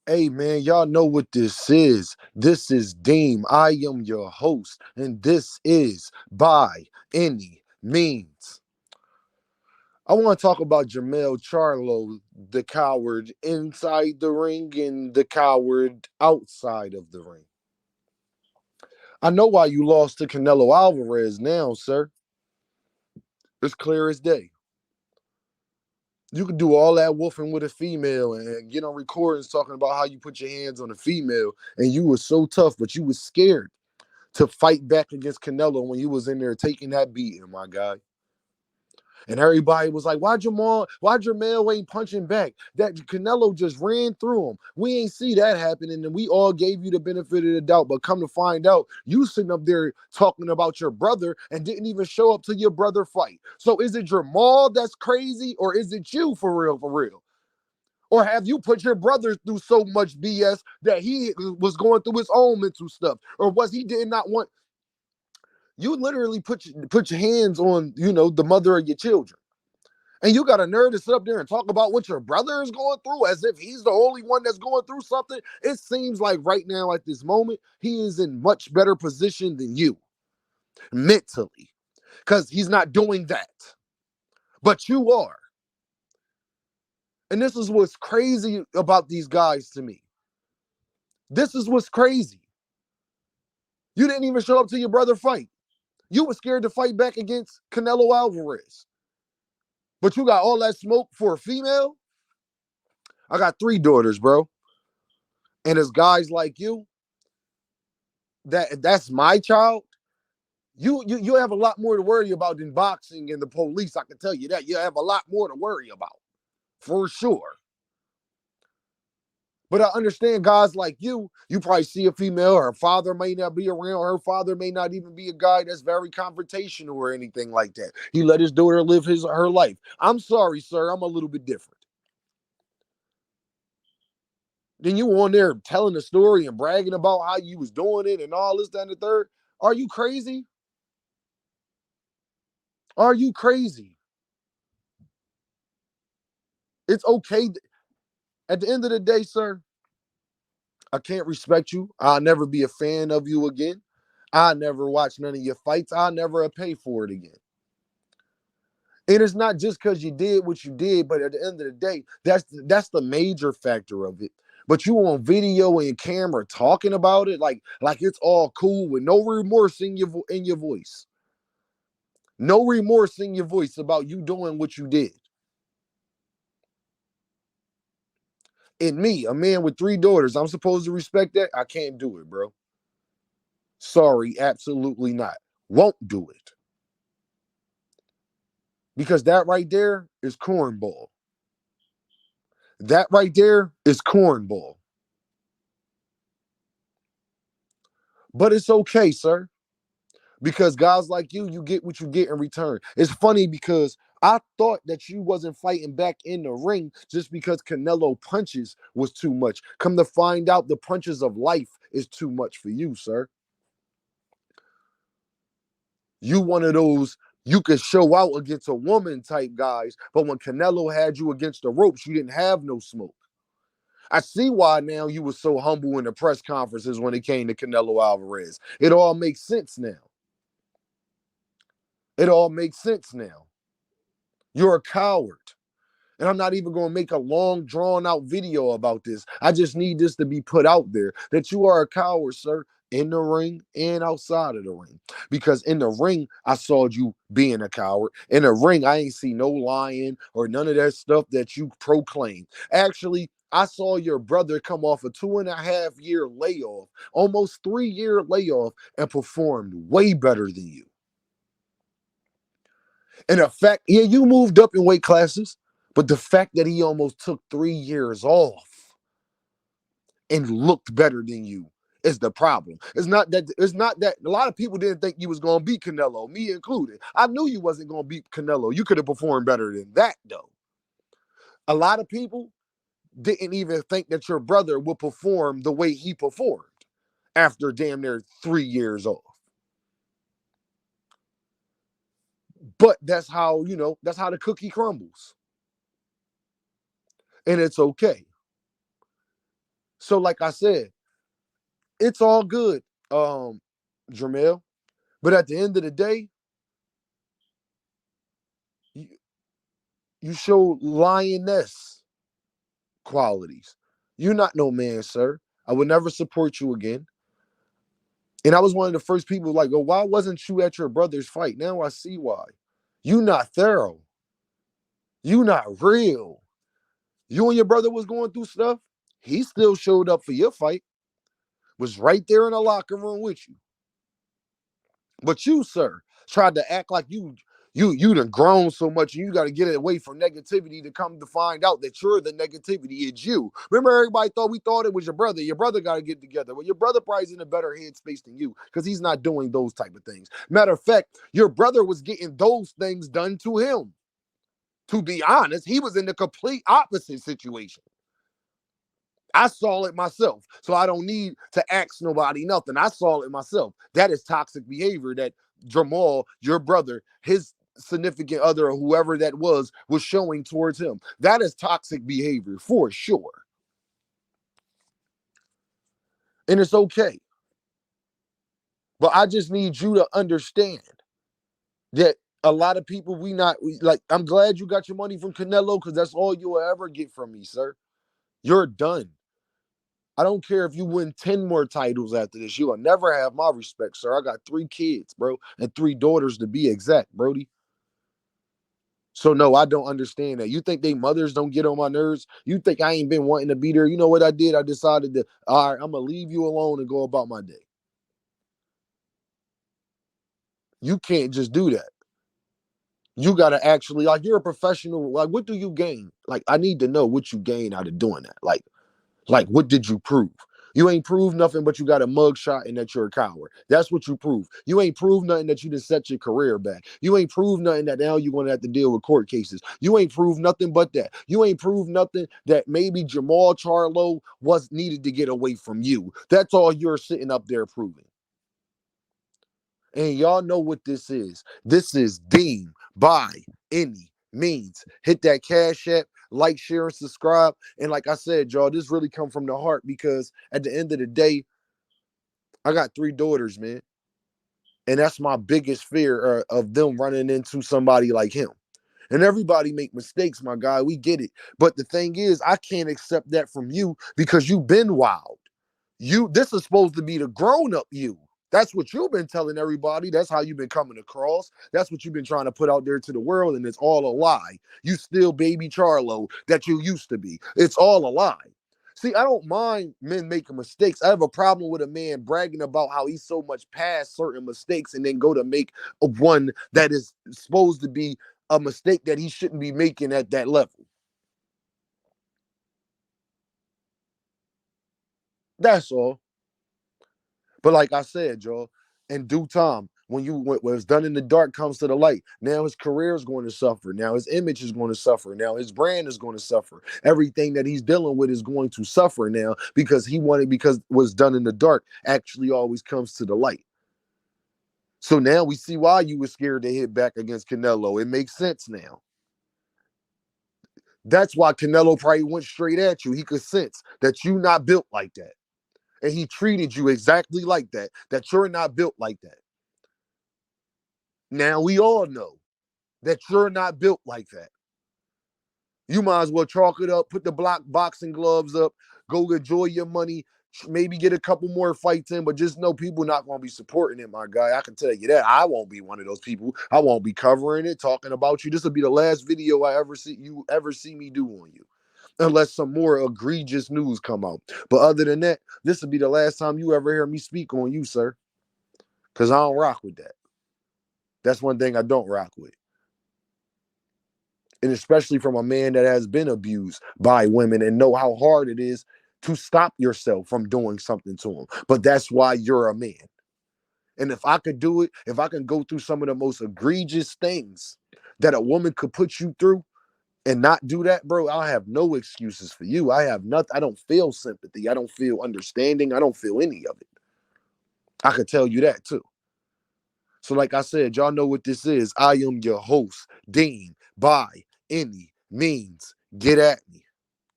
Hey man, y'all know what this is. This is Deem. I am your host, and this is By Any Means. I want to talk about Jermell Charlo, the coward inside the ring and the coward outside of the ring. I know why you lost to Canelo Alvarez now, sir. It's clear as day. You could do all that woofing with a female and get on recordings talking about how you put your hands on a female and you were so tough, but you was scared to fight back against Canelo when you was in there taking that beating, my guy. And everybody was like, why Jermell ain't punching back? That Canelo just ran through him. We ain't see that happening, and we all gave you the benefit of the doubt. But come to find out, you sitting up there talking about your brother and didn't even show up to your brother fight. So is it Jermall that's crazy, or is it you for real, for real? Or have you put your brother through so much BS that he was going through his own mental stuff? Or was he did not want you literally put your hands on, the mother of your children. And you got a nerve to sit up there and talk about what your brother is going through as if he's the only one that's going through something. It seems like right now at this moment, he is in much better position than you mentally because he's not doing that. But you are. And this is what's crazy about these guys to me. This is what's crazy. You didn't even show up to your brother fight. You were scared to fight back against Canelo Alvarez. But you got all that smoke for a female? I got 3 daughters, bro. And as guys like you, that's my child. You have a lot more to worry about than boxing and the police. I can tell you that. You have a lot more to worry about. For sure. But I understand guys like you probably see a female, her father may not be around, her father may not even be a guy that's very confrontational or anything like that. He let his daughter live her life. I'm sorry, sir, I'm a little bit different. Then you on there telling the story and bragging about how you was doing it and all this, that, and the third. Are you crazy? Are you crazy? It's okay. At the end of the day, sir, I can't respect you. I'll never be a fan of you again. I'll never watch none of your fights. I'll never pay for it again. And it's not just because you did what you did, but at the end of the day, that's the major factor of it. But you on video and camera talking about it like it's all cool with no remorse in your voice. No remorse in your voice about you doing what you did. And me, a man with 3 daughters, I'm supposed to respect that? I can't do it, bro. Sorry, absolutely not. Won't do it. Because that right there is cornball. That right there is cornball. But it's okay, sir. Because guys like you get what you get in return. It's funny because I thought that you wasn't fighting back in the ring just because Canelo punches was too much. Come to find out, the punches of life is too much for you, sir. You one of those you could show out against a woman type guys, but when Canelo had you against the ropes, you didn't have no smoke. I see why now you were so humble in the press conferences when it came to Canelo Alvarez. It all makes sense now. It all makes sense now. You're a coward. And I'm not even going to make a long, drawn out video about this. I just need this to be put out there that you are a coward, sir, in the ring and outside of the ring. Because in the ring, I saw you being a coward. In the ring, I ain't see no lying or none of that stuff that you proclaim. Actually, I saw your brother come off a 2.5 year layoff, almost 3 year layoff, and performed way better than you. And the fact, yeah, you moved up in weight classes, but the fact that he almost took 3 years off and looked better than you is the problem. It's not that a lot of people didn't think you was gonna beat Canelo, me included. I knew you wasn't gonna beat Canelo. You could have performed better than that, though. A lot of people didn't even think that your brother would perform the way he performed after damn near 3 years off. But that's how the cookie crumbles. And it's okay. So, like I said, it's all good, Jermell. But at the end of the day, you, you show lioness qualities. You're not no man, sir. I would never support you again. And I was one of the first people like, oh, why wasn't you at your brother's fight? Now I see why. You not thorough. You not real. You and your brother was going through stuff. He still showed up for your fight. Was right there in the locker room with you. But you, sir, tried to act like you done grown so much and you got to get it away from negativity to come to find out that you're the negativity. It's you. Remember, everybody thought we thought it was your brother. Your brother got to get together. Well, your brother probably is in a better headspace than you because he's not doing those type of things. Matter of fact, your brother was getting those things done to him. To be honest, he was in the complete opposite situation. I saw it myself, so I don't need to ask nobody nothing. I saw it myself. That is toxic behavior that Jermell, your brother, his significant other, or whoever that was showing towards him. That is toxic behavior for sure. And it's okay. But I just need you to understand that a lot of people, I'm glad you got your money from Canelo because that's all you'll ever get from me, sir. You're done. I don't care if you win 10 more titles after this. You will never have my respect, sir. I got 3 kids, bro, and 3 daughters to be exact, Brody. So, no, I don't understand that. You think they mothers don't get on my nerves? You think I ain't been wanting to be there? You know what I did? I decided to, all right, I'm going to leave you alone and go about my day. You can't just do that. You got to actually, like, you're a professional. Like, what do you gain? Like, I need to know what you gain out of doing that. Like, what did you prove? You ain't proved nothing, but you got a mugshot and that you're a coward. That's what you prove. You ain't proved nothing that you done set your career back. You ain't proved nothing that now you're going to have to deal with court cases. You ain't proved nothing but that. You ain't proved nothing that maybe Charlo was needed to get away from you. That's all you're sitting up there proving. And y'all know what this is. This is Deem by Any Means. Hit that Cash App, like, share, and subscribe. And like I said, y'all, this really come from the heart because at the end of the day, I got 3 daughters, man. And that's my biggest fear of them running into somebody like him. And everybody make mistakes, my guy. We get it. But the thing is, I can't accept that from you because you've been wild. This is supposed to be the grown-up you. That's what you've been telling everybody. That's how you've been coming across. That's what you've been trying to put out there to the world, and it's all a lie. You still baby Charlo that you used to be. It's all a lie. See, I don't mind men making mistakes. I have a problem with a man bragging about how he's so much past certain mistakes and then go to make one that is supposed to be a mistake that he shouldn't be making at that level. That's all. But like I said, y'all, in due time, when it's done in the dark comes to the light. Now his career is going to suffer. Now his image is going to suffer. Now his brand is going to suffer. Everything that he's dealing with is going to suffer now because what's done in the dark actually always comes to the light. So now we see why you were scared to hit back against Canelo. It makes sense now. That's why Canelo probably went straight at you. He could sense that you not built like that. And he treated you exactly like that you're not built like that. Now we all know that you're not built like that. You might as well chalk it up, put the boxing gloves up, go enjoy your money, maybe get a couple more fights in, but just know people not going to be supporting it, my guy. I can tell you that. I won't be one of those people. I won't be covering it, talking about you. This will be the last video I ever see me do on you. Unless some more egregious news come out. But other than that, this will be the last time you ever hear me speak on you, sir. Because I don't rock with that. That's one thing I don't rock with. And especially from a man that has been abused by women and know how hard it is to stop yourself from doing something to them. But that's why you're a man. And if I could do it, if I can go through some of the most egregious things that a woman could put you through, and not do that, bro, I have no excuses for you. I have nothing. I don't feel sympathy. I don't feel understanding. I don't feel any of it. I could tell you that too. So like I said, y'all know what this is. I am your host, Dean, by any means. Get at me.